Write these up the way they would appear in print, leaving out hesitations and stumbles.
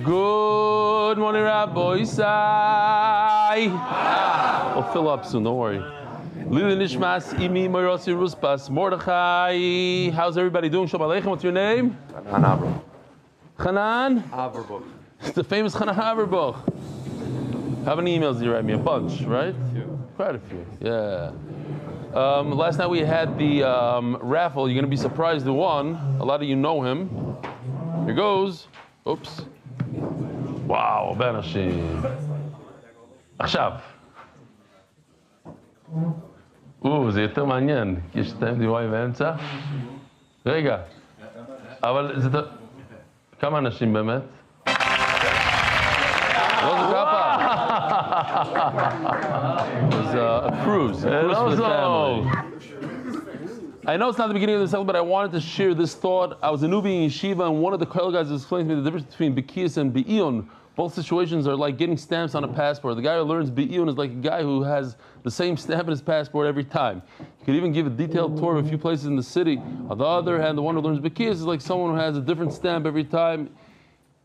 Good morning, Rabbi Isai. We'll fill up soon, don't worry. Lili Nishmas, Imi, Moirosi, Ruspas, Mordechai. How's everybody doing? Shalom Aleichem. What's your name? Hanan Avrbuch. Hanan? Avrbuch. It's the famous Hanan Avrbuch. How many emails did you write me? A bunch, right? Quite a few. Yeah. Last night we had the raffle. You're going to be surprised who won. A lot of you know him. Here goes. Oops. Wow, Ben Hashem. עכשיו. זה יותר מעניין. יש שתיים דיוואי באמצע. רגע. אבל זה... כמה אנשים באמת? לא זה כפה. It was a cruise for the family. I know it's not the beginning of the cycle, but I wanted to share this thought. I was a newbie in yeshiva, and one of the kollel guys explained to me the difference between bekias and be'iyun. Both situations are like getting stamps on a passport. The guy who learns be'iyun is like a guy who has the same stamp in his passport every time. You could even give a detailed tour of a few places in the city. On the other hand, the one who learns bekias is like someone who has a different stamp every time.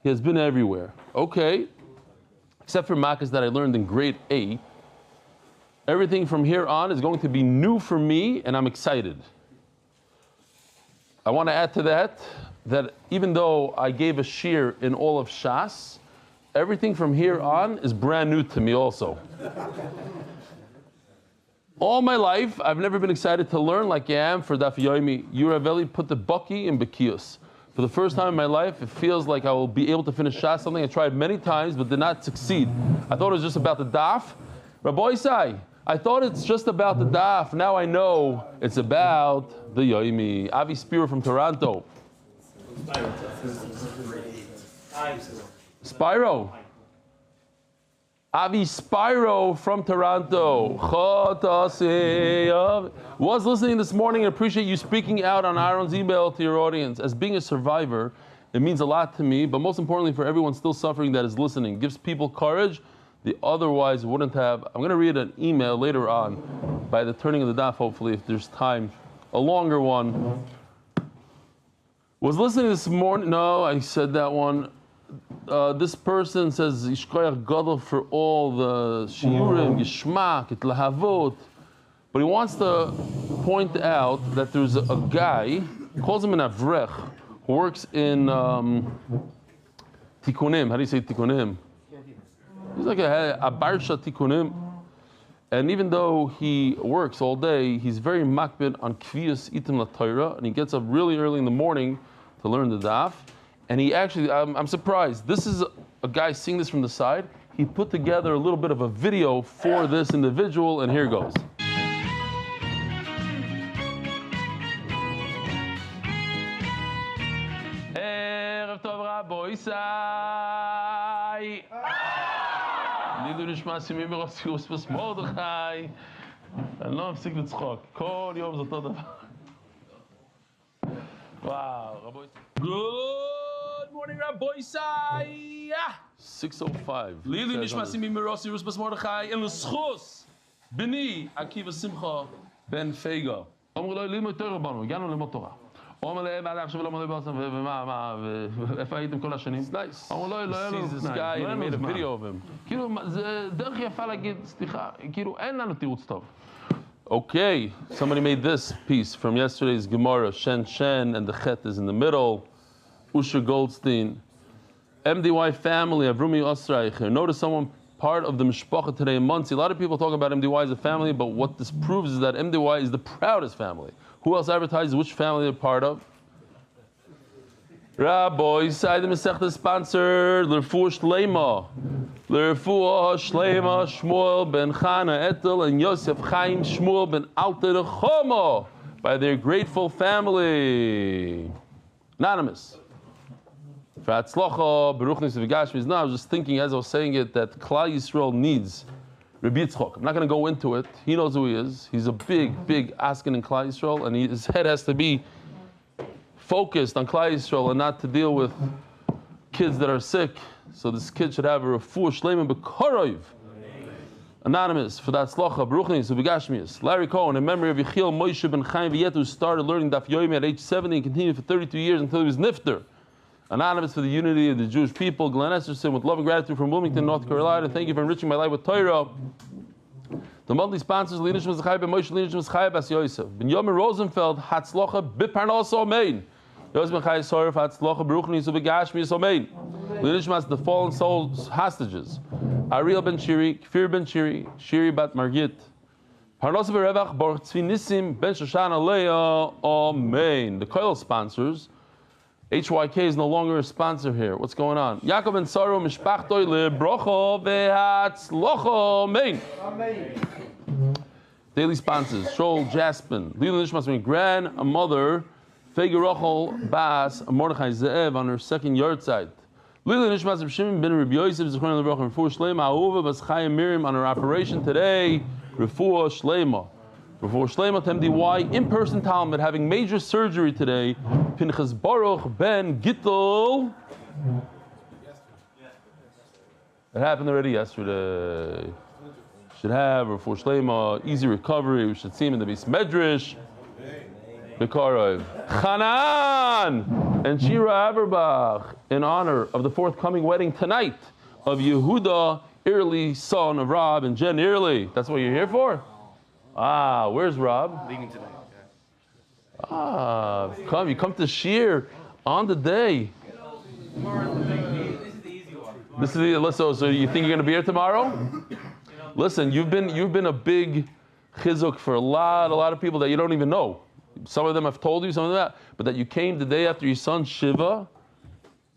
He has been everywhere. Okay, except for makas that I learned in grade 8. Everything from here on is going to be new for me, and I'm excited. I want to add to that even though I gave a shir in all of Shas, everything from here on is brand new to me also. All my life, I've never been excited to learn like I am for Daf Yomi. Yuraveli put the Baki in Bekios. For the first time in my life, it feels like I will be able to finish Shas, something I tried many times but did not succeed. I thought it was just about the Daf. Rabbi Isai, I thought it's just about the Daf. Now I know it's about the Yomi. Avi Spiro from Toronto. Spyro. Avi Spyro from Toronto. Was listening this morning and appreciate you speaking out on Aaron's email to your audience. As being a survivor, it means a lot to me, but most importantly for everyone still suffering that is listening. It gives people courage they otherwise wouldn't have. I'm going to read an email later on by the turning of the daf, hopefully, if there's time. A longer one. Was listening this morning. No, I said that one. This person says, Yishkoyach Gadol for all the shiurim, Yishmak, it lahavot. But he wants to point out that there's a guy, calls him an Avrech, who works in Tikkunim. How do you say Tikkunim? He's like a barsha Tikkunim. And even though he works all day, he's very makbid on kviyas itim laTorah, and he gets up really early in the morning to learn the daf. And he actually, I'm surprised. This is a guy seeing this from the side. He put together a little bit of a video for this individual, and here goes. Erev Tov Rabbi Isai. Lilu nishma Shimmy Merossi Ruspas Mordechai. אני לא מפסיק לצחוק. כל יום זה אותו דבר. וואו, רבו ישראל. Good morning, Rabbi Isai. 6:05. Lilu nishma Shimmy Merossi Ruspas Mordechai. En l'schus. Bini Akiva Simcha ben Fega. אמרו לו, ללמוד תורה בנו, הגענו ללמוד תורה. אמרו להם, עד עכשיו לא מודה בעצם, איפה הייתם כל השנים? אמרו לו, לא היה לנו guy and made a video of him. כאילו, זה דרך יפה להגיד, סליחה, כאילו, אין לנו תירוץ טוב. Okay, somebody made this piece from yesterday's Gemara, Shen, and the Chet is in the middle. Usher Goldstein. MDY family, Avrumi Osreicher. Notice someone part of the Mishpacha today in Muncie. A lot of people talk about MDY as a family, but what this proves is that MDY is the proudest family. Who else advertises which family they're part of? Rabbi Isai, the Masechta sponsored L'Refuah Shleima. L'Refuah Shleima Shmuel ben Chana Etel and Yosef Chaim Shmuel ben Alter Chomo by their grateful family. Anonymous. For Hatzlacha, Baruch Nisv V'Gashmiz. No, I was just thinking as I was saying it that Klal Yisrael needs Rabbi Yitzchok. I'm not going to go into it. He knows who he is. He's a big askin in Klal Yisrael, and his head has to be focused on Klal Yisrael and not to deal with kids that are sick. So this kid should have a refuah shleima b'koroiv. Anonymous, for that tzlocha, Baruch Nisv V'Gashmiz. Larry Cohen, in memory of Yechiel Moshe ben Chaim V'Yet, who started learning Daf Yomi at age 70 and continued for 32 years until he was nifter. Anonymous for the unity of the Jewish people. Glenn Esterson with love and gratitude from Wilmington, North Carolina. Thank you for enriching my life with Torah. The monthly sponsors: Leadership Mizchai Ben Moshe, Leadership Mizchai Bas Yosef, Ben Yomi Rosenfeld, Hatzlocha Biparnos Omein, Yosef Ben Chai Soref, Hatzlocha Baruch Nisu Begashmi Omein. Leadership Mas the fallen souls hostages: Ariel Ben Shiri, Kfir Ben Shiri, Shiri Bat Margit, Parnos Berevach Baruch Tzvi Nisim Ben Shoshana Leah Omein. The Koil sponsors. HYK is no longer a sponsor here. What's going on? Yaakov Ben Saru Mishpachtoi LeBrocho Vehatzlocho Amen. Daily sponsors: Shoal Jaspin, Lila Nishmas, my grandmother, Fegi Rochel Bas Mordechai Ze'ev on her second yard site. Lila Nishmas of Shimmy Ben Rabbi Yosef Zechron LeBrocho Refuah Shlema Ahuva Bas Chayim Miriam on her operation today. Refuah Shlema. Before Shleima MDY in-person Talmud having major surgery today. Pinchas Baruch Ben Gittel. It happened already yesterday. Should have before Shleima easy recovery. We should see him in the Beis Medrash. Bekarov Hanan and Shira Aberbach in honor of the forthcoming wedding tonight of Yehuda Early, son of Rob and Jen Early. That's what you're here for? Ah, where's Rob? Leaving today. Ah, you come to Shir on the day. This is the easy one. So you think you're going to be here tomorrow? Listen, you've been a big chizuk for a lot of people that you don't even know. Some of them have told you some of that, but that you came the day after your son's Shiva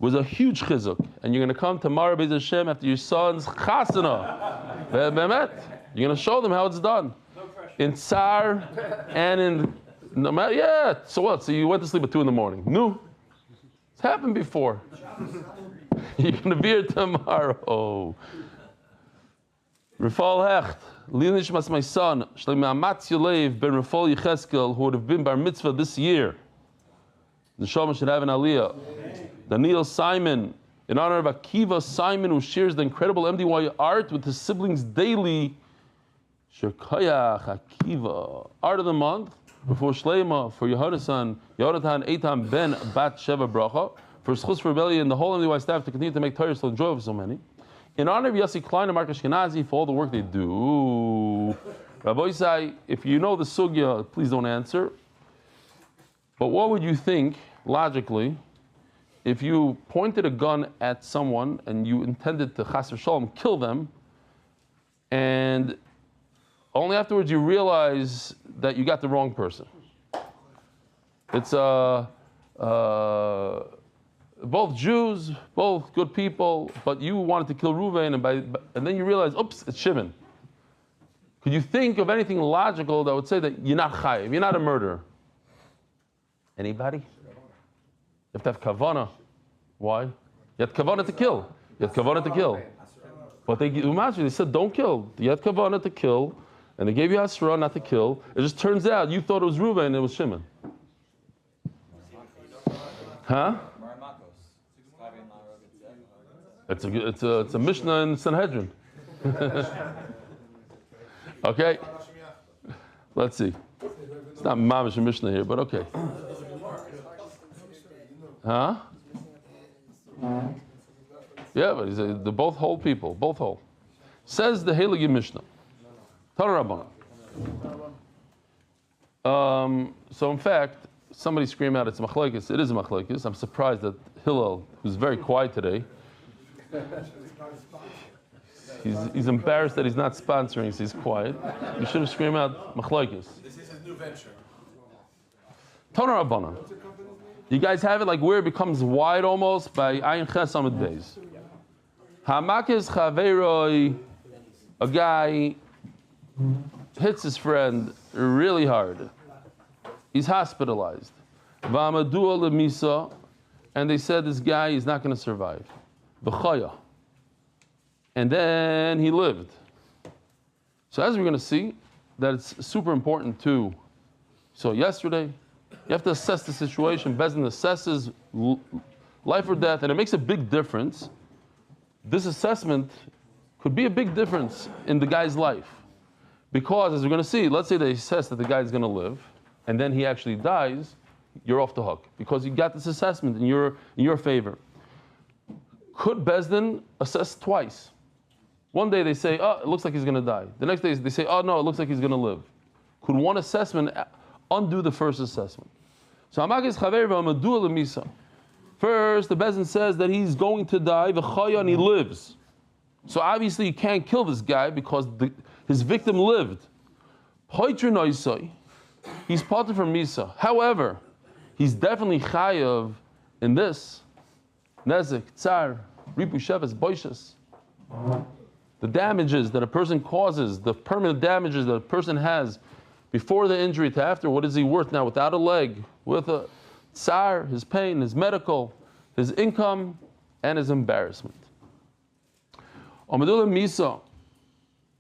was a huge chizuk, and you're going to come tomorrow, Be'ez Hashem, after your son's chasana. Be'emet, you're going to show them how it's done. In Tsar and in yeah. So what? So you went to sleep at 2 a.m. No, it's happened before. You're gonna be here tomorrow. Rafal Hecht, Lilnish Mas, my son, Shlomo Amatz Yolev ben Rafal Yecheskel, who would have been bar mitzvah this year. The Shama should have an aliyah. Daniel Simon, in honor of Akiva Simon, who shares the incredible MDY art with his siblings daily. Shekayach Akiva, art of the month, before Shleima, for Yehonasan, Yonatan, Eitan Ben Bat Sheva Bracha, for Schus for Rebellion and the whole MDY staff to continue to make Torah so enjoyable for so many. In honor of Yossi Klein and Mark Ashkenazi for all the work they do. Rabbi Isai, if you know the sugya, please don't answer. But what would you think, logically, if you pointed a gun at someone and you intended to chas v'shalom kill them, and only afterwards you realize that you got the wrong person? It's both Jews, both good people, but you wanted to kill Reuven, and then you realize, oops, it's Shimon. Could you think of anything logical that would say that you're not chayiv, you're not a murderer? Anybody? You have to have kavanah. Why? You had kavanah to kill. You had kavanah to kill. But they said, don't kill. You had kavanah to kill, and they gave you asra not to kill. It just turns out you thought it was Reuven and it was Shimon. Huh? It's a Mishnah in Sanhedrin. Okay? Let's see. It's not Mamish and Mishnah here, but okay. Huh? Yeah, but they're both whole people, both whole. Says the Heilige Mishnah. Tana Rabbanan. So in fact, somebody screamed out, it's a machlokes. It is a machlokes. I'm surprised that Hillel, who's very quiet today, he's embarrassed that he's not sponsoring, so he's quiet. You should have screamed out machlokes. This is his new venture. Tana Rabbanan. You guys have it like where it becomes wide almost by Ayin Ches Amud Beis. Hamakis Chaveroi, a guy hits his friend really hard. He's hospitalized. V'amadua lemisa, and they said this guy is not going to survive. V'chaya. And then he lived. So as we're going to see, that it's super important too. So yesterday, you have to assess the situation. Bezdin assesses life or death, and it makes a big difference. This assessment could be a big difference in the guy's life. Because, as we're going to see, let's say they assess that the guy's going to live, and then he actually dies. you're off the hook because you got this assessment in your favor. Could Bezdin assess twice? One day they say, oh, it looks like he's going to die. The next day they say, oh no, it looks like he's going to live. Could one assessment undo the first assessment? So first, the Bezdin says that he's going to die, and he lives. So obviously you can't kill this guy because his victim lived. He's parted from Misa. However, he's definitely chayav in this. Nezik, tsar, ripu sheves, boishes. The damages that a person causes, the permanent damages that a person has before the injury to after, what is he worth now without a leg, with a tsar, his pain, his medical, his income, and his embarrassment. Amadullah Misa,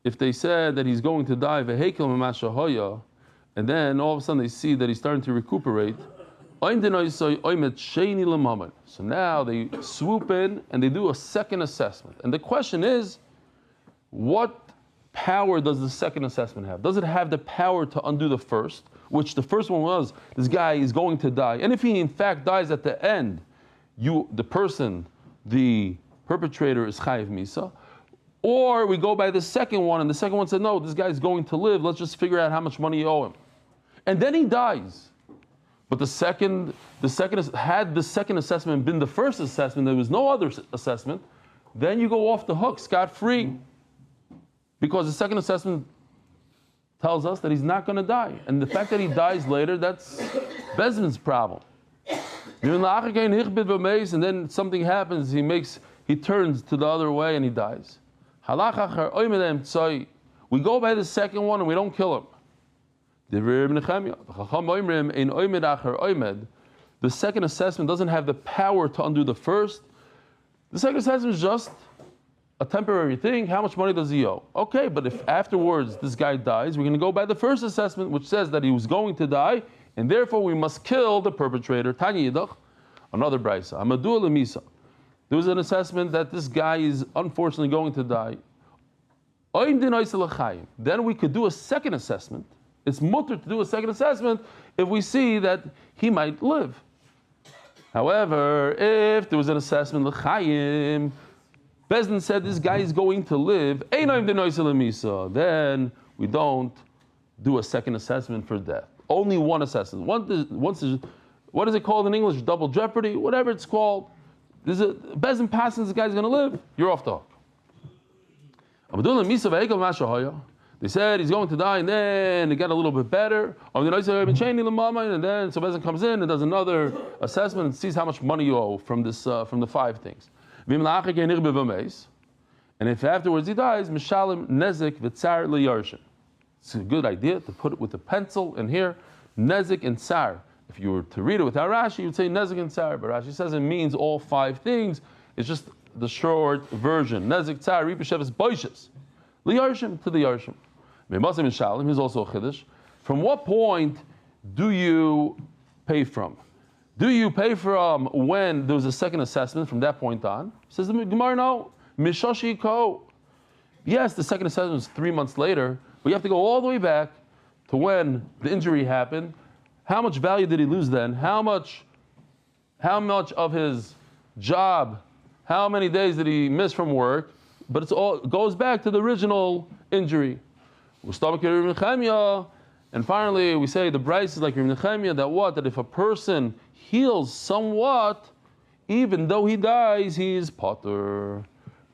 if they said that he's going to die, vehekel mamashahoya, and then all of a sudden they see that he's starting to recuperate, so now they swoop in and they do a second assessment. And the question is, what power does the second assessment have? Does it have the power to undo the first, which the first one was, this guy is going to die. And if he in fact dies at the end, the perpetrator is chayiv misa. Or we go by the second one, and the second one said, no, this guy's going to live, let's just figure out how much money you owe him. And then he dies. But had the second assessment been the first assessment, there was no other assessment, then you go off the hook scot-free. Because the second assessment tells us that he's not going to die. And the fact that he dies later, that's Bezdin's problem. And then something happens, he turns to the other way and he dies. We go by the second one and we don't kill him. The second assessment doesn't have the power to undo the first. The second assessment is just a temporary thing. How much money does he owe? Okay, but if afterwards this guy dies, we're going to go by the first assessment, which says that he was going to die, and therefore we must kill the perpetrator. Tanya Yidach, another brisa. Amadu Lemisa. There was an assessment that this guy is unfortunately going to die. Then we could do a second assessment. It's mutter to do a second assessment if we see that he might live. However, if there was an assessment l'chaim, Bezdin said this guy is going to live, then we don't do a second assessment for death. Only one assessment. What is it called in English? Double jeopardy? Whatever it's called. Bezdin passes, this guy's going to live, you're off the hook. They said he's going to die, and then it got a little bit better. And then so Bezdin comes in and does another assessment and sees how much money you owe from the five things. And if afterwards he dies, Mishalim Nezik V'Tsar L'Yarshin. It's a good idea to put it with a pencil in here, Nezik and Tsar. If you were to read it without Rashi, you would say Nezik and Tsar, but Rashi says it means all five things. It's just the short version. Nezik, Tsar, Ripashevis, Boishes. L'Yarshin to the Yarshim. Me'masim Mishalim, here's also a Chiddush. From what point do you pay from? Do you pay from when there was a second assessment from that point on? Says the Gemara, no. Mishashi ko. Yes, the second assessment was 3 months later, but you have to go all the way back to when the injury happened. How much value did he lose then? How much of his job, how many days did he miss from work? But it goes back to the original injury. And finally, we say the Bryce is like Reb Nechemia, that if a person heals somewhat, even though he dies, he is potter.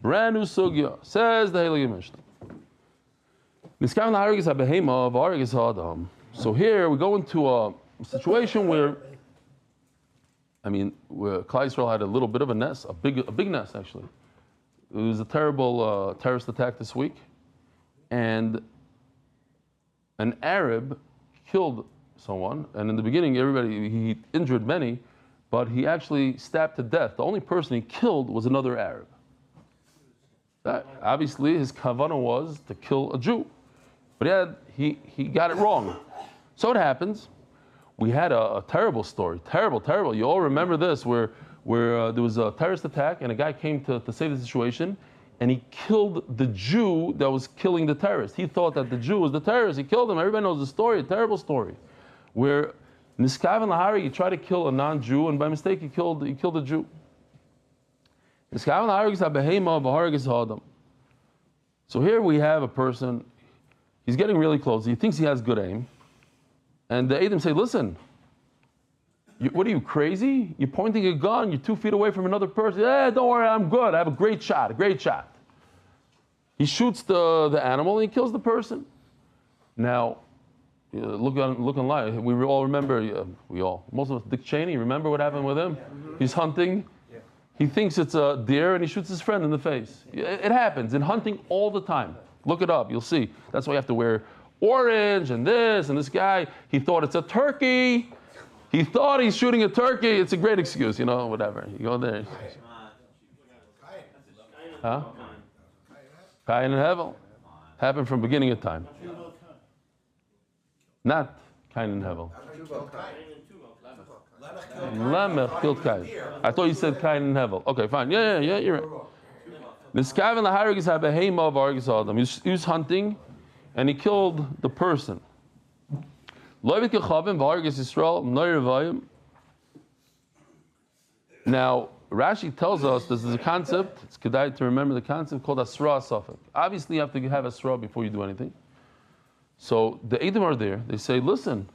Brand new sugya, says the Heilige Mishnah. So here we go into a situation where Klal Yisrael had a little bit of a nest, a big nest actually. It was a terrible terrorist attack this week, and an Arab killed someone, and in the beginning he injured many, but he actually stabbed to death. The only person he killed was another Arab. Obviously his kavanah was to kill a Jew, but he got it wrong. So it happens. We had a terrible story, terrible. You all remember this, where there was a terrorist attack and a guy came to save the situation, and he killed the Jew that was killing the terrorist. He thought that the Jew was the terrorist. He killed him. Everybody knows the story, a terrible story, where Niskaven lahari, you try to kill a non-Jew, and by mistake you killed a Jew. Niskaven lahari is a behema v'hargis ha'adam. So here we have a person, he's getting really close. He thinks he has good aim. And the Edom say, listen, what are you, crazy? You're pointing a gun, you're 2 feet away from another person. Don't worry, I'm good. I have a great shot. He shoots the animal and he kills the person. Now, look on live. We all remember, most of us, Dick Cheney, remember what happened with him? He's hunting. He thinks it's a deer and he shoots his friend in the face. It happens in hunting all the time. Look it up, you'll see. That's why you have to wear orange and this guy, he thought it's a turkey. He thought he's shooting a turkey. It's a great excuse, whatever. You go there. Huh? Cain and Hevel. Happened from beginning of time. Not Cain and Hevel. Lamech killed Cain. I thought you said Cain and Hevel. Okay, fine. Yeah, you're right. He was hunting and he killed the person. Now, Rashi tells us this is a concept, it's kedai to remember the concept called Asra Safek. Obviously, you have to have Asra before you do anything. So the Edom are there, they say, listen,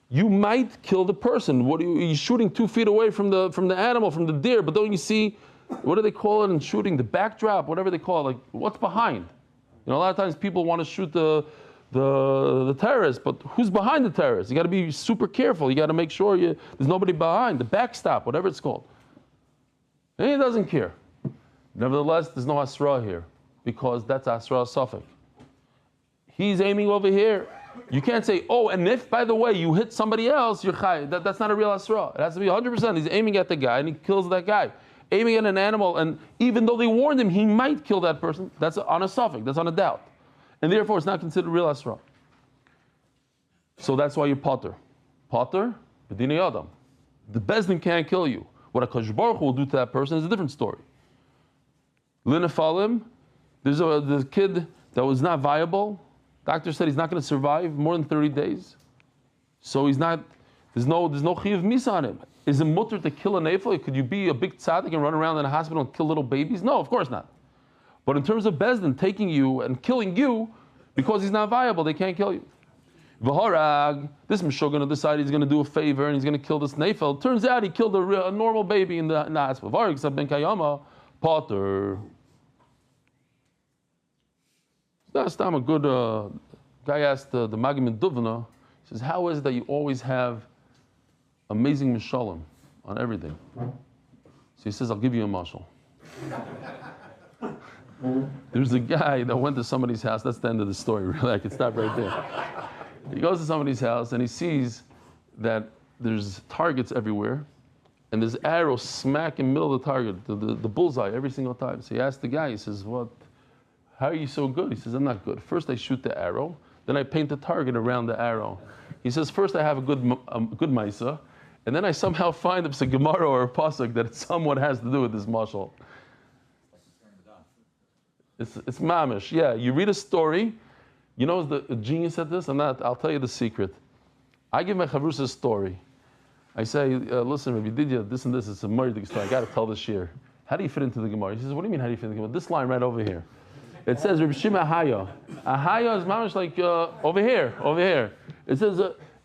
you might kill the person. What are you shooting 2 feet away from the animal, from the deer, but don't you see, what do they call it in shooting? The backdrop, whatever they call it, like what's behind? A lot of times people want to shoot the terrorist, but who's behind the terrorist? You got to be super careful. You got to make sure there's nobody behind, the backstop, whatever it's called. And he doesn't care. Nevertheless, there's no Asra here because that's Asra Safek. He's aiming over here. You can't say, and if, by the way, you hit somebody else, you're chai. That's not a real Asra. It has to be 100%. He's aiming at the guy and he kills that guy. Aiming at an animal, and even though they warned him, he might kill that person. That's on a Safek. That's on a doubt. And therefore, it's not considered real Asra. So that's why you're Potter. Potter, B'dinei Adam. The Bezdin can't kill you. What a Kadosh Baruch Hu will do to that person is a different story. Linefalim, there's the kid that was not viable. Doctor said he's not going to survive more than 30 days. So there's no chiyuv misa on him. Is it mutter to kill a nefel? Could you be a big tzaddik and run around in a hospital and kill little babies? No, of course not. But in terms of Bezdin taking you and killing you, because he's not viable, they can't kill you. V'harag, this Meshuggah decided he's going to do a favor and he's going to kill this nefel. Turns out he killed a normal baby in the hospital. V'harag sab ben kayama, Potter. Last time a good guy asked the Magim in Duvna, he says, how is it that you always have amazing mishalim on everything? So he says, I'll give you a mashal. There's a guy that went to somebody's house. That's the end of the story, really. I could stop right there. He goes to somebody's house and he sees that there's targets everywhere and there's arrows smack in the middle of the target, the bullseye every single time. So he asked the guy, he says, how are you so good? He says, I'm not good. First I shoot the arrow, then I paint the target around the arrow. He says, first I have a good maisa, and then I somehow find it's a Gemara or a pasuk that somewhat has to do with this mashal. It's mamish. Yeah, you read a story. You know the genius at this? I'll tell you the secret. I give my chavrus a story. I say, listen, if you did this and this, it's a murder story. I got to tell this year. How do you fit into the Gemara? He says, what do you mean, how do you fit into the Gemara? This line right over here. It says, Rabbi Shimmy Ahaya. Ahaya is mamish like over here. It says,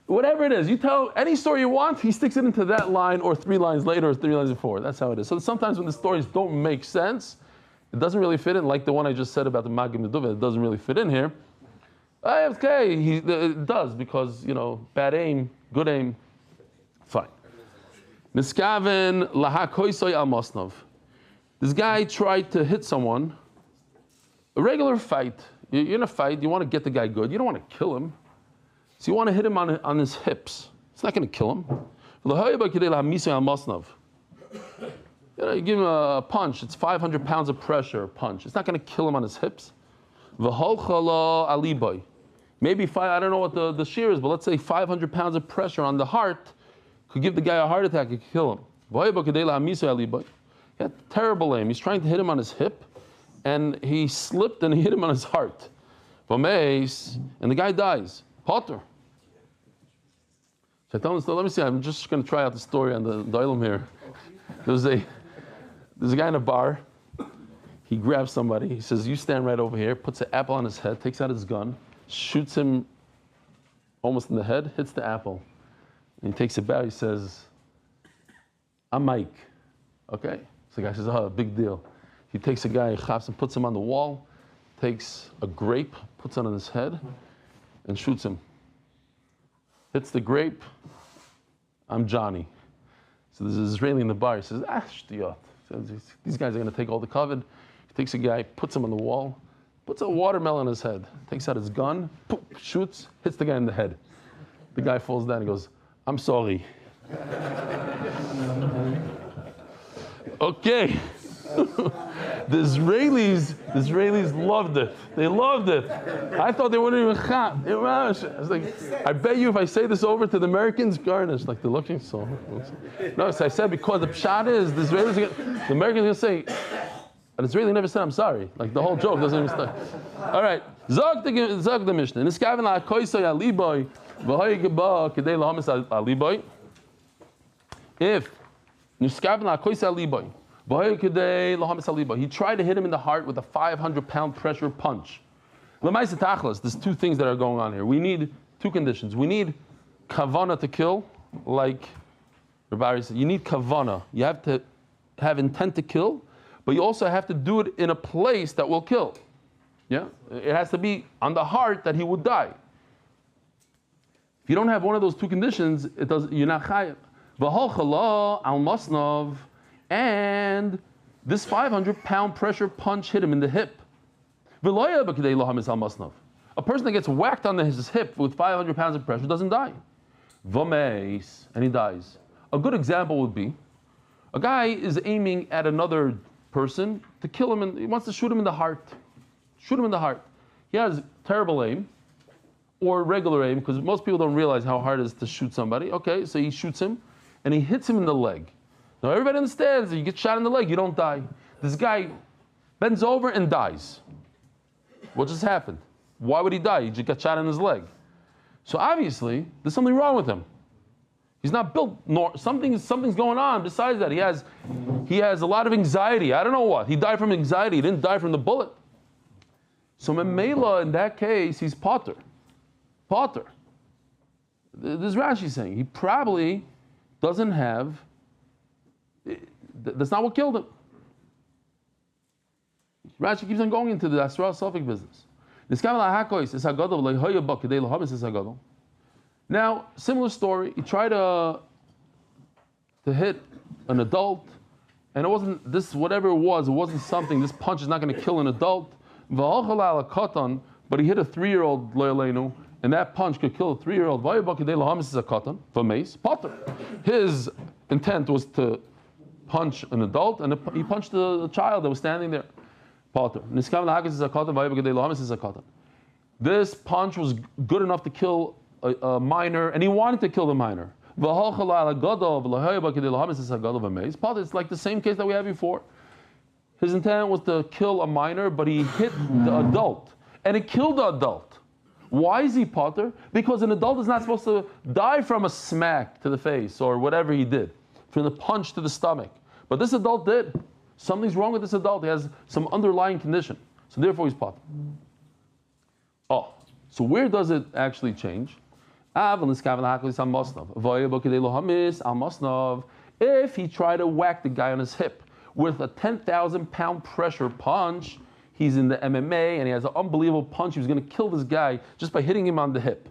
whatever it is, you tell any story you want, he sticks it into that line or 3 lines later or 3 lines before. That's how it is. So sometimes when the stories don't make sense, it doesn't really fit in, like the one I just said about the Magim Meduvah, it doesn't really fit in here. Okay, it does because, bad aim, good aim, fine. Niskaven lahakoisoy al mosnov. This guy tried to hit someone, a regular fight. You're in a fight, you want to get the guy good, you don't want to kill him. So you want to hit him on his hips. It's not going to kill him. You give him a punch, it's 500 pounds of pressure punch. It's not going to kill him on his hips. Maybe I don't know what the shear is, but let's say 500 pounds of pressure on the heart could give the guy a heart attack, it could kill him. He had terrible aim. He's trying to hit him on his hip, and he slipped and he hit him on his heart. And the guy dies. Potter. Should I tell them the story? Let me see. I'm just going to try out the story on the Olam here. There's a guy in a bar. He grabs somebody. He says, "You stand right over here." Puts an apple on his head. Takes out his gun. Shoots him almost in the head. Hits the apple. And he takes it back. He says, "I'm Mike." Okay. So the guy says, "Oh, big deal." He takes a guy, chaps, and puts him on the wall. Takes a grape, puts it on his head, and shoots him. Hits the grape. "I'm Johnny." So there's an Israeli in the bar. He says, "Shtiyot." These guys are going to take all the covet. He takes a guy, puts him on the wall, puts a watermelon on his head, takes out his gun, poof, shoots, hits the guy in the head. The guy falls down and goes, "I'm sorry." Okay. The Israelis loved it. They loved it. I thought they wouldn't even chat. I was like, I bet you if I say this over to the Americans, garnish, like they're looking so. No, so I said because the pshat is, the Americans are going to say, an Israeli never said I'm sorry. Like the whole joke doesn't even start. All right. Zog the Mishnah. Niskaven la koisoy aliboy, v'hoy geba kedei lahamis aliboy. If niskaven la koisoy aliboy, he tried to hit him in the heart with a 500-pound pressure punch. There's two things that are going on here. We need two conditions. We need kavana to kill, like Rabbi said. You need kavana. You have to have intent to kill, but you also have to do it in a place that will kill. Yeah, it has to be on the heart that he would die. If you don't have one of those two conditions, you're not chayav. V'holchala al masnav. And this 500-pound pressure punch hit him in the hip. A person that gets whacked on his hip with 500 pounds of pressure doesn't die. And he dies. A good example would be, a guy is aiming at another person to kill him, and he wants to shoot him in the heart. Shoot him in the heart. He has terrible aim, or regular aim, because most people don't realize how hard it is to shoot somebody. Okay, so he shoots him, and he hits him in the leg. Now everybody understands that you get shot in the leg, you don't die. This guy bends over and dies. What just happened? Why would he die? He just got shot in his leg. So obviously, there's something wrong with him. He's not built, something's going on besides that. He has a lot of anxiety. I don't know what. He died from anxiety. He didn't die from the bullet. So Memela, in that case, he's potter. Potter. This Rashi saying, he probably doesn't have. That's not what killed him. Rashi keeps on going into the Asra Sophic business. Now, similar story. He tried to hit an adult, and it wasn't this, whatever it wasn't something. This punch is not going to kill an adult. But he hit a 3-year-old, and that punch could kill a 3-year-old. Potter. His intent was to punch an adult, and he punched the child that was standing there. Potter. This punch was good enough to kill a minor, and he wanted to kill the minor. It's like the same case that we had before. His intent was to kill a minor, but he hit the adult, and it killed the adult. Why is he potter? Because an adult is not supposed to die from a smack to the face or whatever he did, from the punch to the stomach. But this adult did. Something's wrong with this adult. He has some underlying condition. So therefore he's potter. Oh, so where does it actually change? If he tried to whack the guy on his hip with a 10,000-pound pressure punch, he's in the MMA and he has an unbelievable punch. He was going to kill this guy just by hitting him on the hip.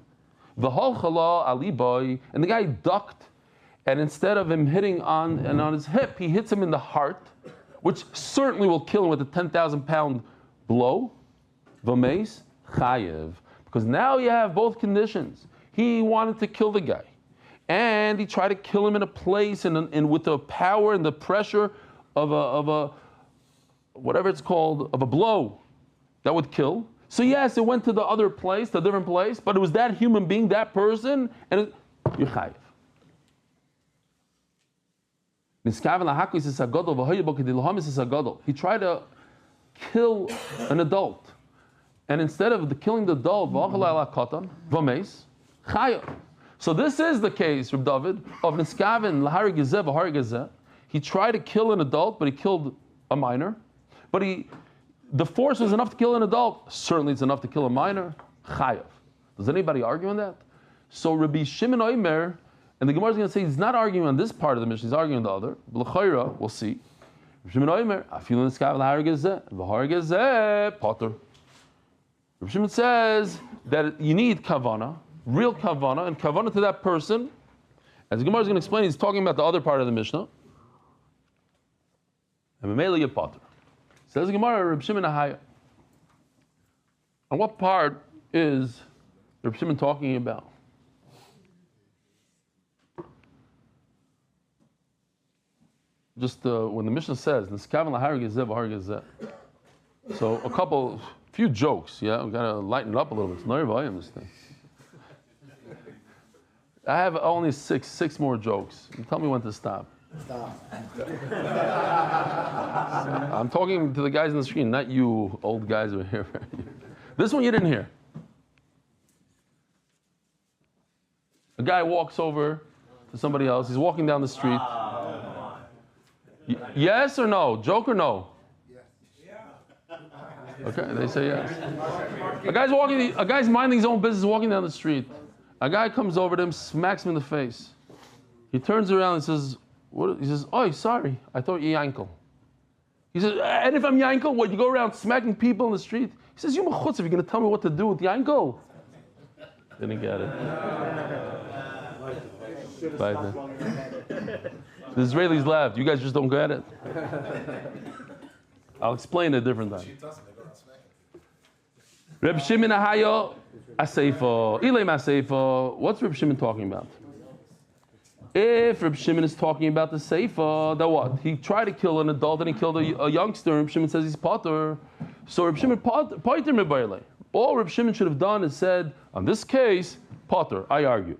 And the guy ducked, and instead of him hitting on his hip, he hits him in the heart, which certainly will kill him with a 10,000-pound blow. V'meis chayev. Because now you have both conditions. He wanted to kill the guy, and he tried to kill him in a place and with the power and the pressure of a whatever it's called, of a blow that would kill. So yes, it went to the other place, the different place, but it was that human being, that person, and you're chayiv. He tried to kill an adult, and instead of killing the adult, So this is the case, Reb David, of Niskaven Lahari Gezeh V'Hari Gezeh. He tried to kill an adult, but he killed a minor. But the force was enough to kill an adult. Certainly it's enough to kill a minor. Chayav. Does anybody argue on that? So Rabbi Shimon Omer, and the Gemara is going to say he's not arguing on this part of the Mishnah, he's arguing on the other. L'chayra, we'll see. Rabbi Shimon Omer, Afilu Niskaven Lahari Gezeh V'Hari Gezeh Potter. Rabbi Shimon says that you need kavana, real kavana, and kavana to that person. As the Gemara is going to explain, he's talking about the other part of the Mishnah. And Mamela Yapater. Says the Gemara, Reb Shimon Ahaya. And what part is Reb Shimon talking about? Just when the Mishnah says, Niskaven Lahari Gezeh V'Hari Gezeh. So few jokes, yeah? We've got to lighten it up a little bit. It's nerve I am this thing. I have only six more jokes. You tell me when to stop. Stop. I'm talking to the guys on the screen, not you old guys over here. This one you didn't hear. A guy walks over to somebody else. He's walking down the street. Yes or no? Joke or no? Okay, they say yes. A guy's minding his own business, walking down the street. A guy comes over to him, smacks him in the face. He turns around and says, "What?" He says, "Oh, sorry, I thought you Yankel." He says, "And if I'm Yankel, what? You go around smacking people in the street?" He says, "You mechutz, if you're going to tell me what to do with Yankel." Didn't get it. The Israelis laughed. You guys just don't get it. I'll explain it a different time. Reb Shimon Ahayo Aseifa. Ilay Aseifa. What's Reb Shimon talking about? If Reb Shimon is talking about the Seifa, then what? He tried to kill an adult and he killed a youngster. Reb Shimon says he's potter. So Reb Shimon potter mebayle. All Reb Shimon should have done is said, on this case, potter. I argue.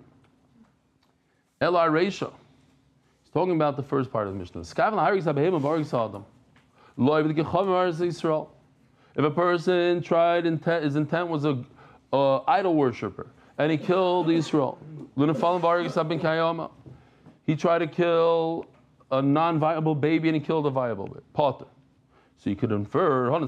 Eli Reisha. He's talking about the first part of the Mishnah. If a person his intent was a idol worshiper, and he killed Israel, he tried to kill a non-viable baby and he killed a viable baby. Potter. So you could infer, what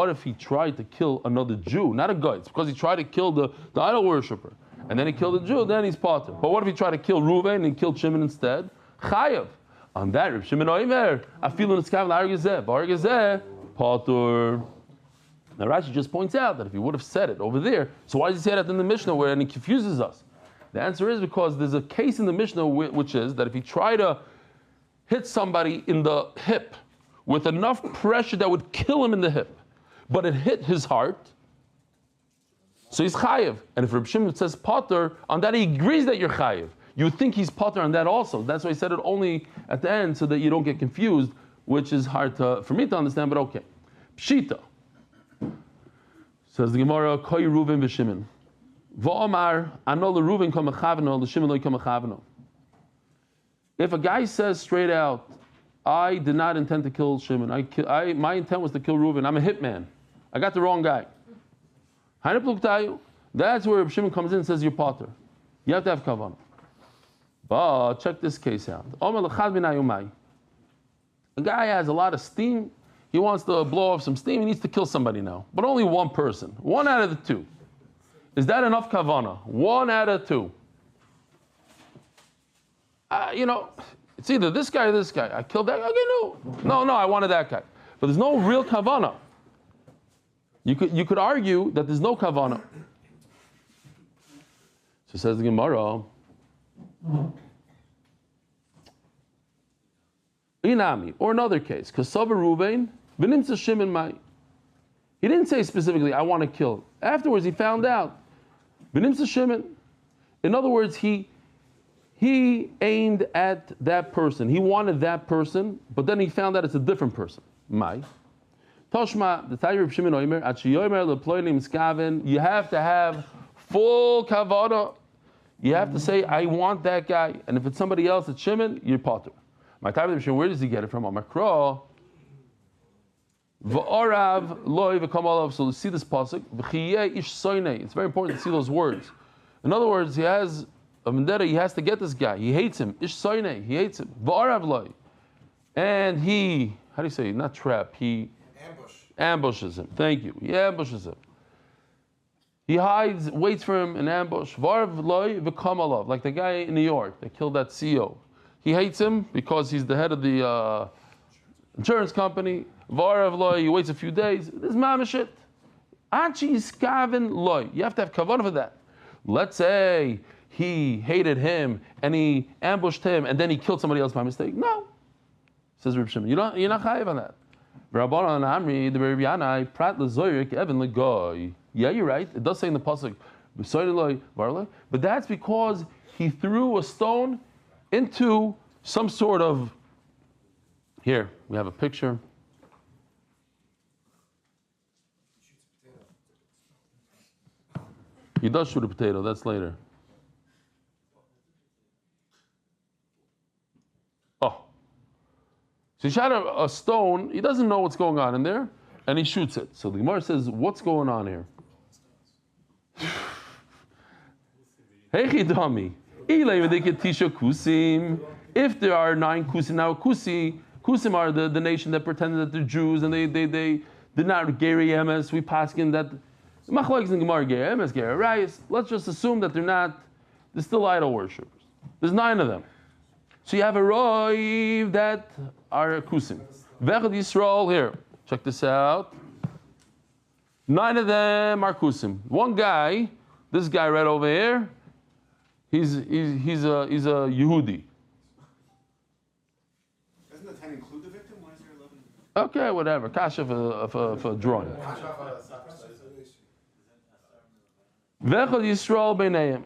if he tried to kill another Jew, not a guy? It's because he tried to kill the idol worshiper, and then he killed a Jew, then he's potter. But what if he tried to kill Reuven and he killed Shimon instead? Chayav. On that, Reb Shimon Omer, afilu niskaven lahar gezeh, v'har gezeh, potter. Now Rashi just points out that if he would have said it over there, so why does he say that in the Mishnah where and he confuses us? The answer is because there's a case in the Mishnah which is that if he tried to hit somebody in the hip with enough pressure that would kill him in the hip, but it hit his heart, so he's chayiv. And if Reb Shimon says potter, on that he agrees that you're chayiv. You would think he's potter on that also. That's why he said it only at the end so that you don't get confused, which is hard for me to understand, but okay. Pshita. Says the Gemara, Koi Reuven v'Shimon. V'omar, ano l'Reuven kol mechaveno, l'Shimon lo kol mechaveno. If a guy says straight out, I did not intend to kill Shimon. My intent was to kill Reuven. I'm a hitman. I got the wrong guy. That's where Shimon comes in and says you're potter. You have to have kavanah. But check this case out. A guy has a lot of steam. He wants to blow off some steam. He needs to kill somebody now. But only one person. One out of the two. Is that enough kavanah? One out of two. It's either this guy or this guy. I killed that guy. Okay, no, I wanted that guy. But there's no real kavanah. You could argue that there's no kavanah. So says the Gemara. Inami, or another case, Kasava Ruvain, V'nimtza Shimon Mai. He didn't say specifically, I want to kill him. Afterwards, he found out, V'nimtza Shimon. In other words, he aimed at that person. He wanted that person, but then he found out it's a different person. Mai. Toshma, the Tayyib of Shimon Oimer, at Sheyomer Leploinim Skaven, you have to have full kavada. You have to say, I want that guy. And if it's somebody else, it's Shimon, you're potter. My time of Shimon, where does he get it from? Amakro. V'orav loy v'kamalov. So see this pasuk. V'chiyeh ish soinei. It's very important to see those words. In other words, he has a vendetta. He has to get this guy. He hates him. Ish soine. He hates him. V'arav loy. And he, how do you say? Not trap. He ambushes him. Thank you. He ambushes him. He hides, waits for him in ambush. V'arav loy v'kam alav. Like the guy in New York that killed that CEO. He hates him because he's the head of the insurance company. V'arav loy. He waits a few days. This is mamashit. Achi iskaven loy. You have to have kavanah for that. Let's say he hated him and he ambushed him and then he killed somebody else by mistake. No, says Reb Shimmy. You're not chayiv on that. Rabbanan Amri the Reb Yanai prat lezoyrik even legoy. Yeah, you're right. It does say in the pasuk, but that's because he threw a stone into some sort of. Here we have a picture. He does shoot a potato, that's later. Oh. So he shot a stone, he doesn't know what's going on in there, and he shoots it. So the Gemara says, what's going on here? If there are 9 kusim, now kusim are the nation that pretended that they're Jews, and they did not Geri Emes, we paskin that Machlokes in Gemara Ger, Emes Ger, right? Let's just assume that they're still idol worshippers. There's 9 of them. So you have a roiv that are kusim. Vechad Yisrael here. Check this out. 9 of them are kusim. One guy, this guy right over here, he's a Yehudi. Doesn't the 10 include the victim? Why is there 11? Okay, whatever. Kasha for drawing. Vechad Yisrael b'neihem.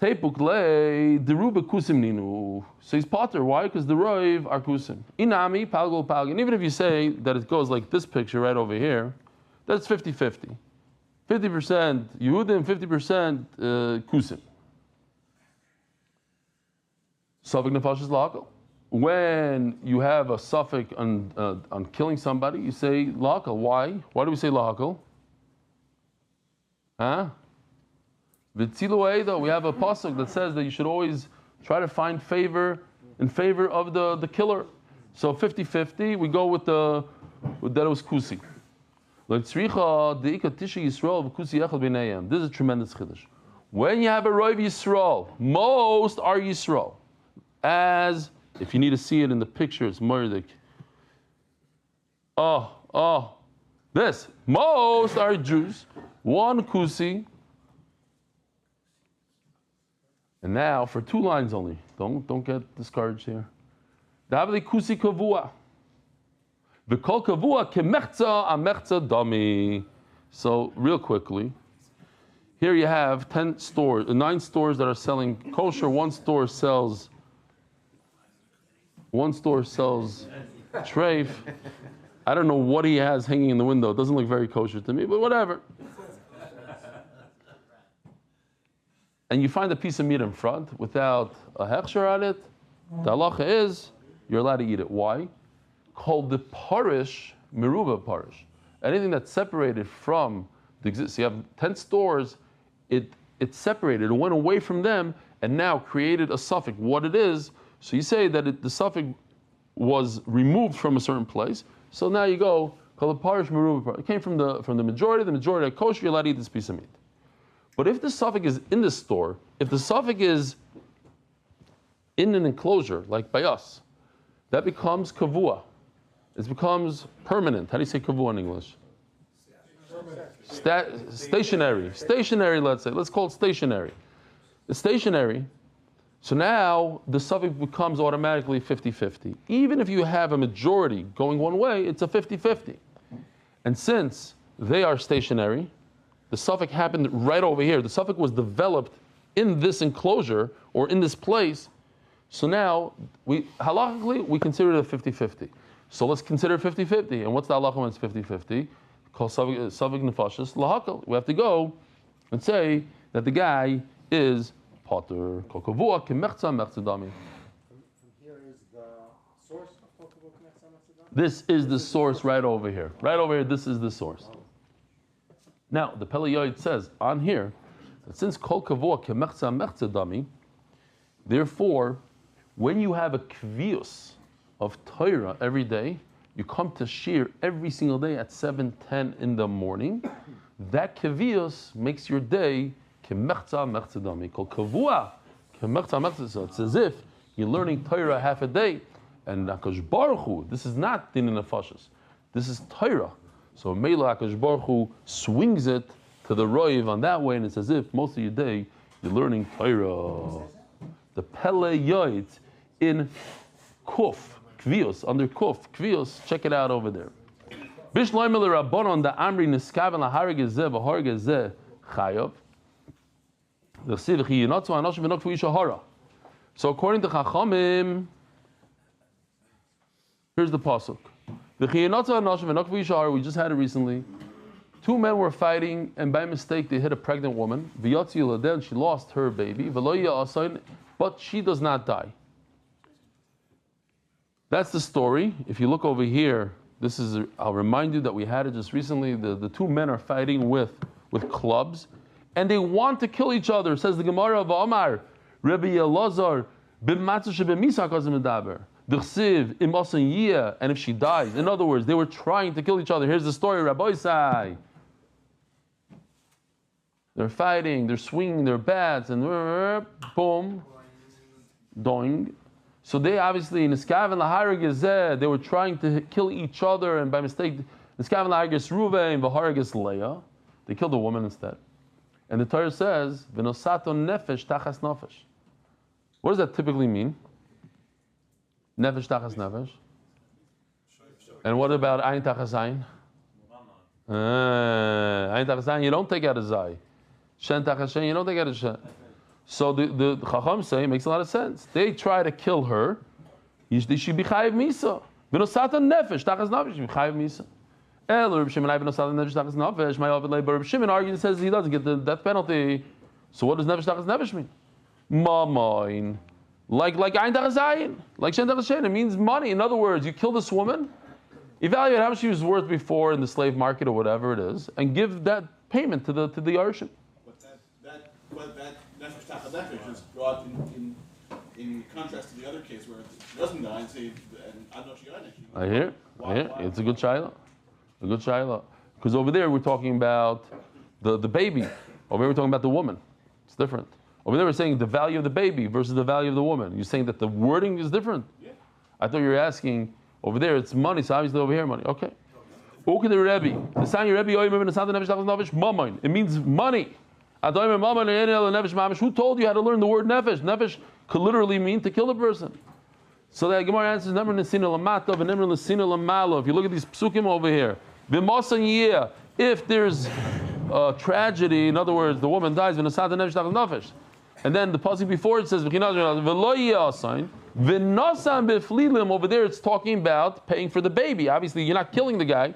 Tepuk le deruba kusim ninu. So he's potter. Why? Because the roiv are kusim. Inami palgol palgol. And even if you say that it goes like this picture right over here, that's 50-50. 50% Yehudim, 50% kusim. Safek nefashis lakal. When you have a suffix on killing somebody, you say lakal. Why? Why do we say lakal? Huh? Though we have a pasuk that says that you should always try to find favor in favor of the killer. So 50-50, we go with that it was kusi. This is a tremendous chiddush. When you have a roiv Yisrael, most are Yisrael. As if you need to see it in the picture, it's Murdik. This most are Jews. One kusi. And now for 2 lines only. Don't get discouraged here. Davli kusi kavua. V'kol kavua kemechza amechza dami. So real quickly, here you have 9 stores that are selling kosher. One store sells treif. I don't know what he has hanging in the window. It doesn't look very kosher to me, but whatever. And you find a piece of meat in front without a hechsher on it, the halacha is you're allowed to eat it. Why? Called the parish, meruba parish. Anything that's separated from the existence. So you have 10 stores, it separated, it went away from them, and now created a suffix, what it is. So you say that the suffix was removed from a certain place. So now you go, called the parish, meruba parish. It came from the majority of kosher, you're allowed to eat this piece of meat. But if the suffix is in the store, if the suffix is in an enclosure, like by us, that becomes kavua. It becomes permanent. How do you say kavua in English? Stationary. Stationary, let's say. Let's call it stationary. It's stationary. So now the suffix becomes automatically 50-50. Even if you have a majority going one way, it's a 50-50. And since they are stationary, the suffix happened right over here. The suffix was developed in this enclosure or in this place. So now, halachically, we consider it a 50-50. So let's consider 50-50. And what's the halacha when it's 50-50? Called suffix nefashis lahakal. We have to go and say that the guy is potter. Kol kavua kemechza mechza dami. From here is the source of kol kavua kemechza mechza dami? This is the source right over here. Right over here, this is the source. Now, the Pele Yoid says on here Since kol kavua kemechza mechza dami, therefore, when you have a kvius of Torah every day, you come to shir every single day at 7:10 in the morning. That kvius makes your day kemechza mechza dami. Kol kavua kemechza mechza. So it's as if you're learning Torah half a day, and Hakadosh Baruch Hu, this is not din nefashos, this is Torah. So Meila Hakadosh Baruch Hu swings it to the roiv on that way, and it's as if most of your day you're learning Torah. The Pele Yoit in Kuf, Kvios, under Kuf, Kvios, check it out over there. Bishloimel Rabbanon da Amri Niskaven lahareg ezeh v'hareg ezeh chayav. L'chsiv v'chi yinotzu anoshim v'nokfu isha hara. So according to Chachamim, here's the pasuk. V'chi yinotzu anoshim v'nokfu isha hara. We just had it recently. Two men were fighting, and by mistake they hit a pregnant woman. V'yotzi yilodeh, and she lost her baby. V'lo ya'asayin, but she does not die. That's the story. If you look over here, I'll remind you that we had it just recently. The two men are fighting with clubs, and they want to kill each other. Says the Gemara of Omar, Rabbi Elazar, b'matzah shebemisa kazim medaber, d'chsiv im asan yiyah, and if she dies. In other words, they were trying to kill each other. Here's the story, Rabbi Isai. They're fighting, they're swinging their bats, and boom, doing. So they obviously, Niskav and Lahareg Gezeh, they were trying to kill each other, and by mistake, Niskav and Lahareg Ruve and Vahareg Leah, they killed the woman instead. And the Torah says, V'nosato nefesh tachas nefesh. What does that typically mean? Nefesh tachas nefesh. And what about Ayin tachas Ayin? Ayin tachas Ayin, you don't take out a Zay. Shen tachas Shen, you don't take out a Shen. So the Chacham say, it makes a lot of sense. They try to kill her. They should be chayiv misa. V'nosata nefesh tachas nefesh. Should be chayiv misa. Reb Shimon v'nosata nefesh tachas nefesh. My Ovid Leiber Reb Shimon argues, says he doesn't get the death penalty. So what does nefesh tachas nefesh mean? Mamoin, like ein tachas ayin, like shen tachas shen. It means money. In other words, you kill this woman, evaluate how much she was worth before in the slave market or whatever it is, and give that payment to the Yarshim. But that nefesh tachas nefesh is brought in contrast to the other case where she doesn't die and say, and adot sheyane. I hear. It's a good shayla. A good shayla. Because over there we're talking about the baby. Over here we're talking about the woman. It's different. Over there we're saying the value of the baby versus the value of the woman. You're saying that the wording is different? Yeah. I thought you were asking, over there it's money, so obviously over here money. Okay. Okay, the Rebbe. The sign your Rebbe, it means money. Who told you how to learn the word nefesh? Nefesh could literally mean to kill a person. So that Gemara answers, if you look at these psukim over here, if there's a tragedy, in other words, the woman dies, and then the pasuk before it says, over there it's talking about paying for the baby. Obviously, you're not killing the guy.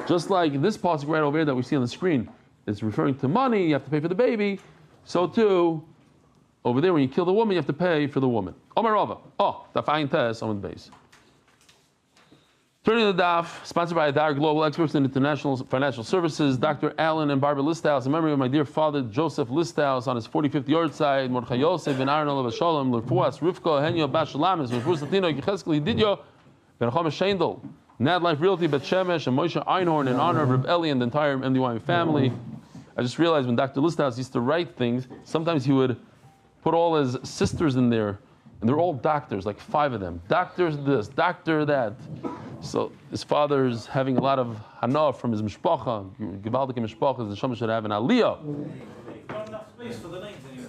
Just like this pasuk right over here that we see on the screen is referring to money, you have to pay for the baby. So too, over there when you kill the woman, you have to pay for the woman. Omar Rava. Daf Ayin Tes, Amud Beis. Turning to the Daf, sponsored by Adar Global Experts in International Financial Services, Dr. Alan and Barbara Listhouse, in memory of my dear father Joseph Listhouse on his 45th yard side, Mordechai Yosef ben Aaron Olav Shalom, Lerfuas Rivka Henyo Bashalamis, Lerfuas Latino Yecheskel Yididyo, Ben Chomesh Shendel, Nad Life Realty, Bet Shemesh, and Moshe Einhorn in honor of Reb Eli and the entire MDY family. I just realized when Dr. Listhouse used to write things, sometimes he would put all his sisters in there, and they're all doctors, like 5 of them. Doctors this, doctor that. So his father's having a lot of hana from his mishpacha. Givaldik mishpacha, the Shema should have an aliyah. Not enough space for the names anyway.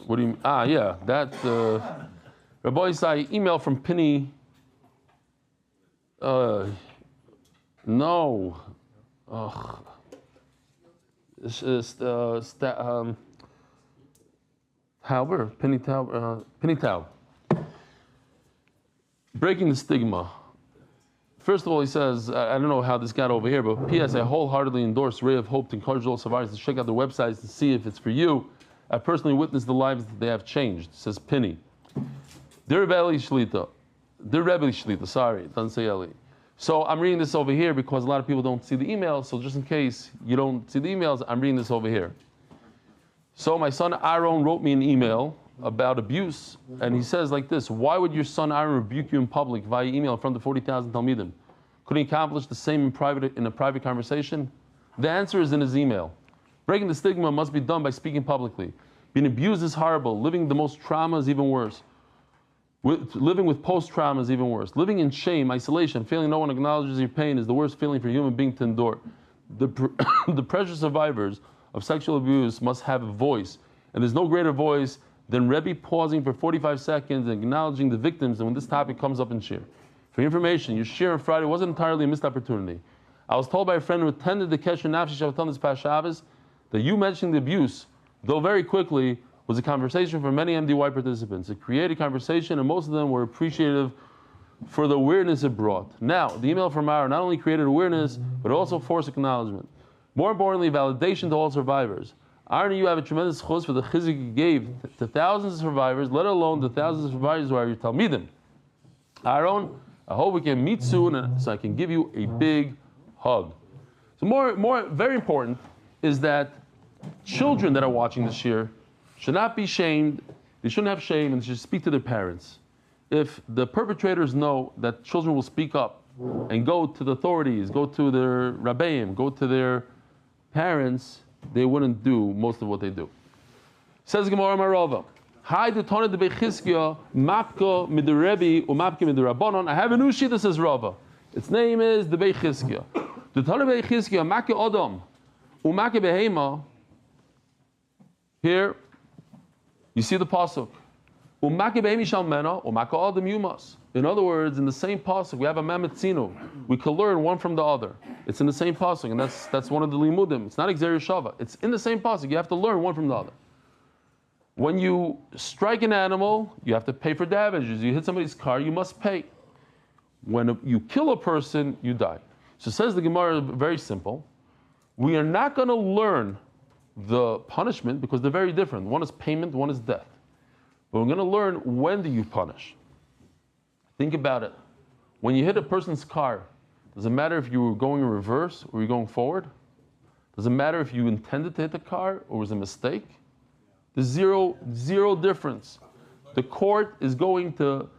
What do you mean? Yeah, that Rabbi Isai email from Penny. No. Tauber, Penny Taub. Breaking the stigma. First of all, he says, I don't know how this got over here, but P.S. I wholeheartedly endorse Ray of Hope to encourage all survivors to check out their websites to see if it's for you. I personally witnessed the lives that they have changed, says Penny. Dear Rebbe Shlita, sorry, it doesn't say Eli. So I'm reading this over here because a lot of people don't see the emails. So just in case you don't see the emails, I'm reading this over here. So my son Aaron wrote me an email about abuse, and he says like this: why would your son Aaron rebuke you in public via email in front of 40,000 Talmidim? Couldn't he accomplish the same in a private conversation? The answer is in his email. Breaking the stigma must be done by speaking publicly. Being abused is horrible. Living the most trauma is even worse. Living with post-trauma is even worse. Living in shame, isolation, feeling no one acknowledges your pain is the worst feeling for a human being to endure. The precious survivors of sexual abuse must have a voice, and there's no greater voice than Rebbe pausing for 45 seconds and acknowledging the victims when this topic comes up in shir. For your information, your shir on Friday wasn't entirely a missed opportunity. I was told by a friend who attended the Kesher Nafshi Shabbaton this past Shabbos that you mentioning the abuse, though very quickly, was a conversation for many MDY participants. It created conversation, and most of them were appreciative for the awareness it brought. Now, the email from Aaron not only created awareness, but also forced acknowledgement. More importantly, validation to all survivors. Aaron, you have a tremendous chus for the chizik you gave to thousands of survivors, let alone the thousands of survivors who are your Talmidim. Aaron, I hope we can meet soon so I can give you a big hug. So very important is that children that are watching this year should not be shamed. They shouldn't have shame, and they should speak to their parents. If the perpetrators know that children will speak up and go to the authorities, go to their rabbeim, go to their parents, they wouldn't do most of what they do. Says Gemara Marova, Hi the Tana de Bechizkiya, Mapka Midirebi, Umapka Midirabanon. I have a new sheet that says Rava. Its name is the Bechizkiya. The Tana Bechizkiya, Maka Adam, Umaka Behema. Here, you see the pasuk. Umaka Behemi Shalmena, Umaka Adam Yumas. In other words, in the same pasuk, we have a Mamatzino. We can learn one from the other. It's in the same pasuk, and that's one of the limudim. It's not Xer Shava. It's in the same pasuk. You have to learn one from the other. When you strike an animal, you have to pay for damages. You hit somebody's car, you must pay. When you kill a person, you die. So says the Gemara, very simple. We are not going to learn the punishment because they're very different. One is payment, one is death. But we're going to learn when do you punish. Think about it. When you hit a person's car, does it matter if you were going in reverse or you're going forward? Does it matter if you intended to hit the car or was a mistake? There's zero difference. The court is going to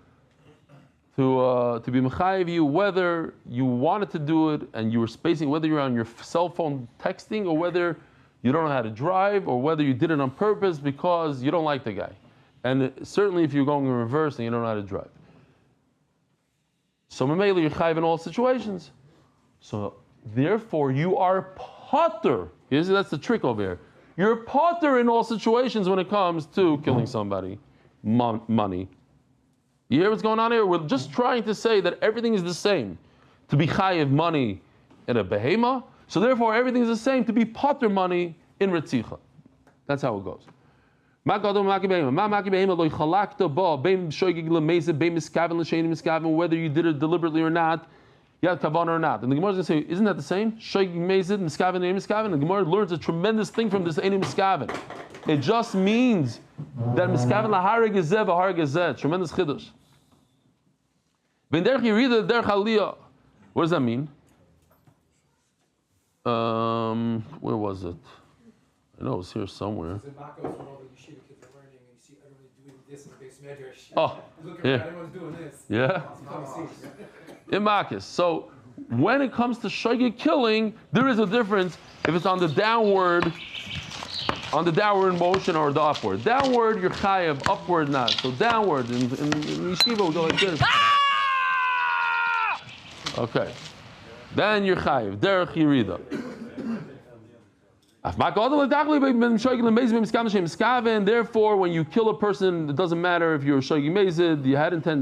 be mechayev you whether you wanted to do it and you were spacing, whether you're on your cell phone texting or whether you don't know how to drive or whether you did it on purpose because you don't like the guy. And certainly if you're going in reverse and you don't know how to drive. So Mamela, you're chayiv in all situations. So therefore you are potter. That's the trick over here. You're potter in all situations when it comes to killing somebody. Money. You hear what's going on here? We're just trying to say that everything is the same. To be chayiv money in a behema, so therefore everything is the same to be potter money in retzicha. That's how it goes. Whether you did it deliberately or not, you have kavanah or not. And the Gemara is going to say, isn't that the same? Shoygig mezid, miskaven, ein miskaven. And the Gemara learns a tremendous thing from this ein miskaven. It just means that miskaven lahareg ezeh v'hareg ezeh. Tremendous chiddush. Ben derech yirida derech aliyah. What does that mean? Where was it? I know it was here somewhere. Oh, yeah. Yeah. In Marcus. So when it comes to shoygig killing, there is a difference if it's on the downward motion or the upward. Downward, you're chayav. Upward, not. So downward in yeshiva we go like this. Okay. Then you're chayav. Derech yirida. Therefore, when you kill a person, it doesn't matter if you're shoygig mezid, you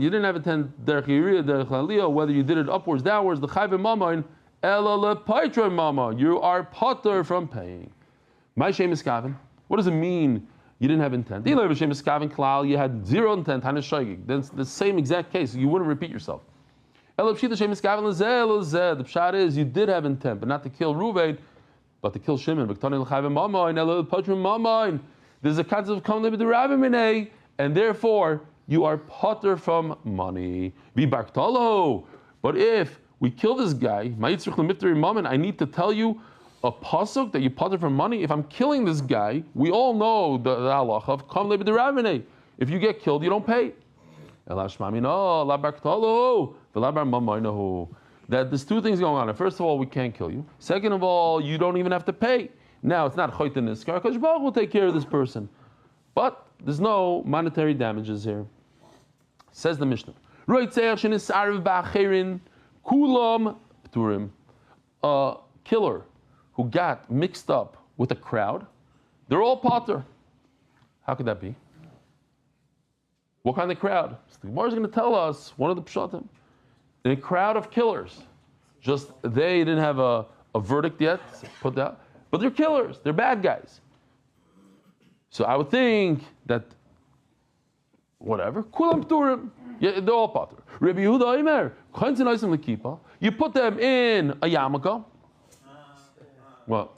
didn't have intent, derech yirida, derech aliyah, whether you did it upwards, downwards, the chayv mamayin, ela lepaitra mama, you are potter from paying. My shem miskaven. What does it mean? You didn't have intent. You had zero intent. Then it's the same exact case. You wouldn't repeat yourself. The pshat is you did have intent, but not to kill Ruvain, but to kill Shimon. There's a concept of coming with the rabbi, and therefore you are potter from money. But if we kill this guy. I need to tell you a pasuk that you potter for money. If I'm killing this guy, we all know the halacha of kam lebederavine. If you get killed, you don't pay. That there's two things going on. First of all, we can't kill you. Second of all, you don't even have to pay. Now it's not choyt in niskar, because Baruch will take care of this person. But there's no monetary damages here. Says the Mishnah. A killer who got mixed up with a crowd, they're all potter. How could that be? What kind of crowd? So the Gemara is going to tell us one of the pshatim. In a crowd of killers, just they didn't have a verdict yet put out, but they're killers. They're bad guys. So I would think that whatever, kulam pturim, yeah, they're all potter. Rabbi Yehuda Omer, you put them in a yarmulke. What?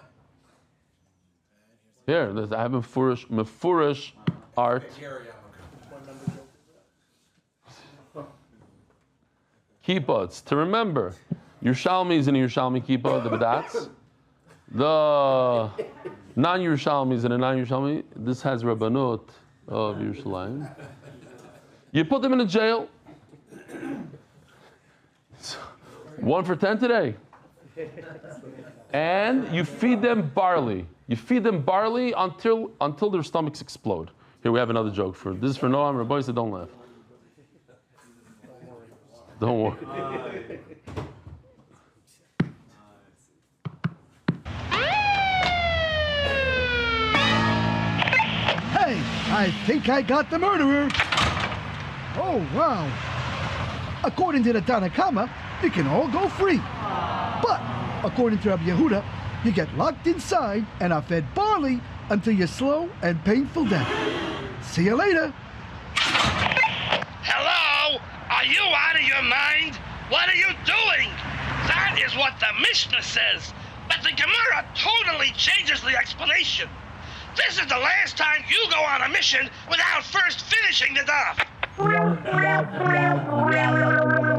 Here, I have mefurish art. Kippahs, to remember, Yerushalmis and Yerushalmi kippah, the bedats. The non-Yerushalmis and the non-Yerushalmi, this has Rabbanut of Yerushalayim. You put them in a jail. 1 for 10 today. And you feed them barley. You feed them barley until their stomachs explode. Here we have another joke for this is for Noam. Rabbi said, don't laugh. Don't worry. Hey, I think I got the murderer. Oh, wow. According to the Tanakama, you can all go free. But according to Rabbi Yehuda, you get locked inside and are fed barley until your slow and painful death. See you later. Hello? Are you out of your mind? What are you doing? That is what the Mishnah says. But the Gemara totally changes the explanation. This is the last time you go on a mission without first finishing the daf. I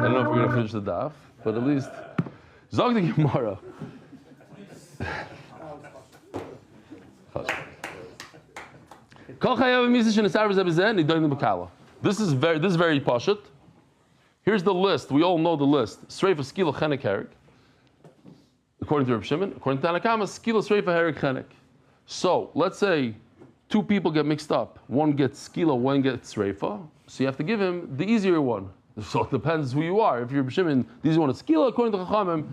don't know if we're going to finish the daf, but at least Zog the Gemara. This is very pashut. Here's the list. We all know the list. Sreifa skila chenek herik. According to Reb Shimon. According to Tanakama, skila sreifa herik chenek. So let's say two people get mixed up. One gets skila, one gets sreifa. So you have to give him the easier one. So it depends who you are. If you're Reb Shimon, the easier one is skila. According to Chachamim,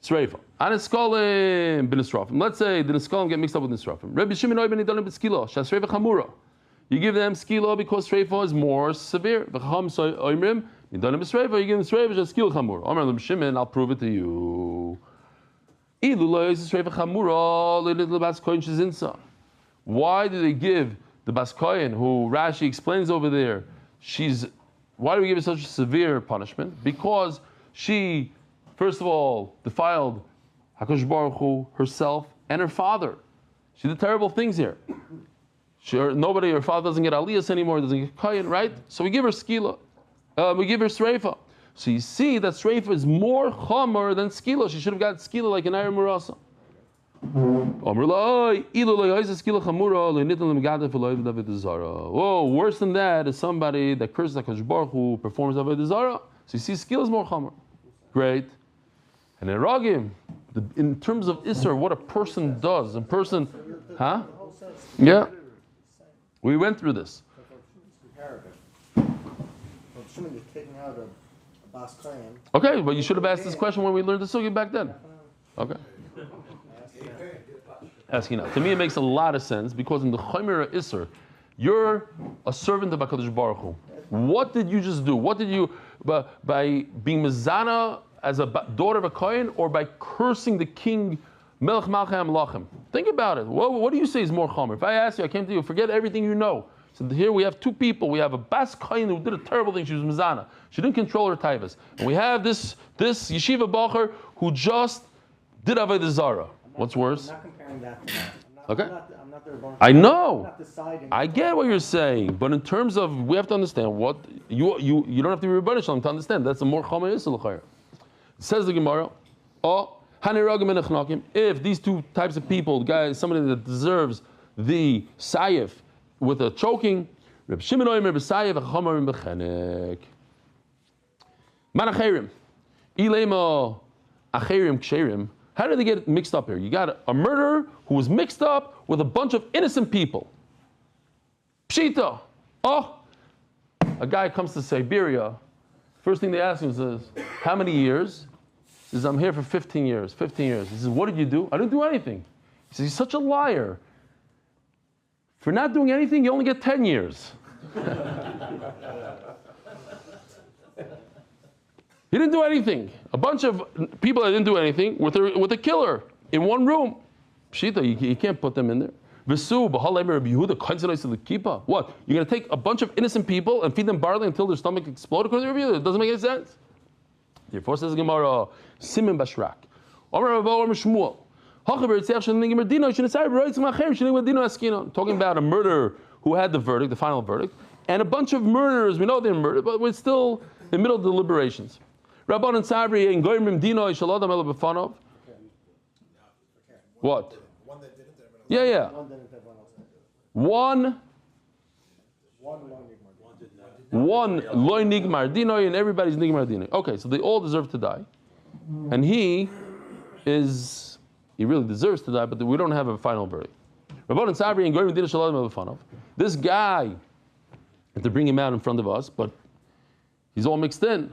sreifa. Aniskolim bin nisrafim. Let's say the niskolim get mixed up with nisrafim. Reb Shimon oy ben idalim b'skila. Shas sreifa chamura. You give them skila because sreifa is more severe. V'chacham oimrim idalim b'sreifa. You give them sreifa shas skila chamura. Omer Reb Shimon, I'll prove it to you. Why do they give the Baskoyan, who Rashi explains over there, why do we give her such a severe punishment? Because she, first of all, defiled HaKadosh Baruch Hu, herself, and her father. She did terrible things here. Her father doesn't get aliyas anymore, doesn't get kohen, right? So we give her skila. We give her sreifa. So you see that sreifa is more chomer than skila. She should have got skila like an iron murasa. Oh, worse than that is somebody that curses HaKadosh Baruch Hu, performs avodah zarah. So you see, skila is more chomer. Great. And in Ragim, in terms of Isser, what a person does, huh? Yeah. We went through this. Okay, but you should have asked this question when we learned the sugya back then. Okay. Asking now. To me, it makes a lot of sense because in the Chomera Isser, you're a servant of HaKadosh Baruch Hu. What did you just do? What did you, by being Mizana as a daughter of a Kohen, or by cursing the king, Melech Malchei HaMelachim? Think about it. What do you say is more chomer? If I ask you, I came to you, forget everything you know. So here we have two people. We have a Bas Kohen who did a terrible thing. She was Mizana. She didn't control her taivas. And we have this yeshiva bacher who just did avodah zarah. What's worse? I'm not comparing that to that. Okay. I'm not the Rebbeinu. I know. I'm not deciding. I get what you're saying, but in terms of, we have to understand what you don't have to be Rebbeinu Shalom to understand. That's a more chomer yisrael l'chayr. Says the Gemara, if these two types of people, somebody that deserves the sayif with a choking, Reb Shimon oimer b'sayif v'chamorim b'chenek. Man acherim, ilema acherim ksherim. How did they get mixed up here? You got a murderer who was mixed up with a bunch of innocent people. Pshita. A guy comes to Siberia. First thing they ask him is, how many years? He says, I'm here for 15 years. 15 years. He says, what did you do? I didn't do anything. He says, he's such a liar. For not doing anything, you only get 10 years. He didn't do anything. A bunch of people that didn't do anything with a killer in one room. Pshita, you can't put them in there. What? You're going to take a bunch of innocent people and feed them barley until their stomach explodes according to review? It doesn't make any sense. Therefore says Gemara, Simen Bashrak. Talking about a murderer who had the verdict, the final verdict, and a bunch of murderers, we know they're murdered, but we're still in the middle of deliberations. Rabban and Sabri and Goyim Dino Shalodam El Befanov. What? Yeah. One loy nigmar dinoy and everybody's nigmar dinoy. Okay, so they all deserve to die, and he really deserves to die, but we don't have a final verdict. Rabban and Sabri and Goyim Dino Shalodam El Befanov. This guy, and to bring him out in front of us, but he's all mixed in.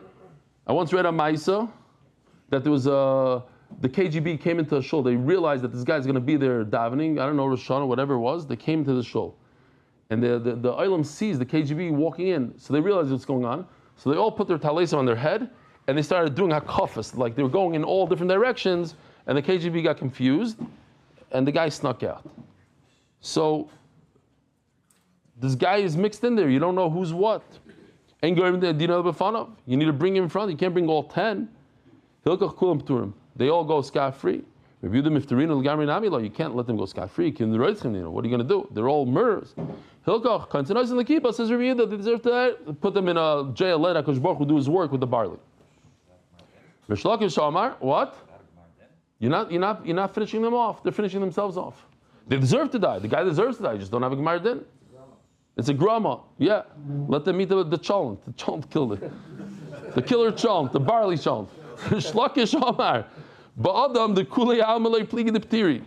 I once read on Maisa that there was the KGB came into a shul. They realized that this guy's going to be there davening. I don't know, Rosh Hashanah, whatever it was. They came to the shul. And the Olam sees the KGB walking in. So they realized what's going on. So they all put their talesim on their head and they started doing hakafas. Like they were going in all different directions. And the KGB got confused. And the guy snuck out. So this guy is mixed in there. You don't know who's what. You need to bring him in front. You can't bring all 10. They all go scot-free. You can't let them go scot-free. What are you going to do? They're all murderers. Says they deserve to put them in a jail. Let HaKadosh Baruch Hu do his work with the barley. What? You're not finishing them off. They're finishing themselves off. They deserve to die. The guy deserves to die. You just don't have a Gemar Din. It's a grama. Yeah. Let them eat the cholent. The cholent killed it. The killer cholent, the barley cholent. Shlakish Omar. Ba'adam the kulei almalei pligi the ptiri.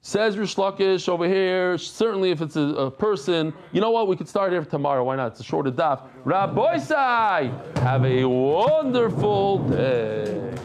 Says Rish Lakish over here, certainly if it's a person, you know what, we could start here tomorrow, why not? It's a shorter daf. Rabbi Sai, have a wonderful day.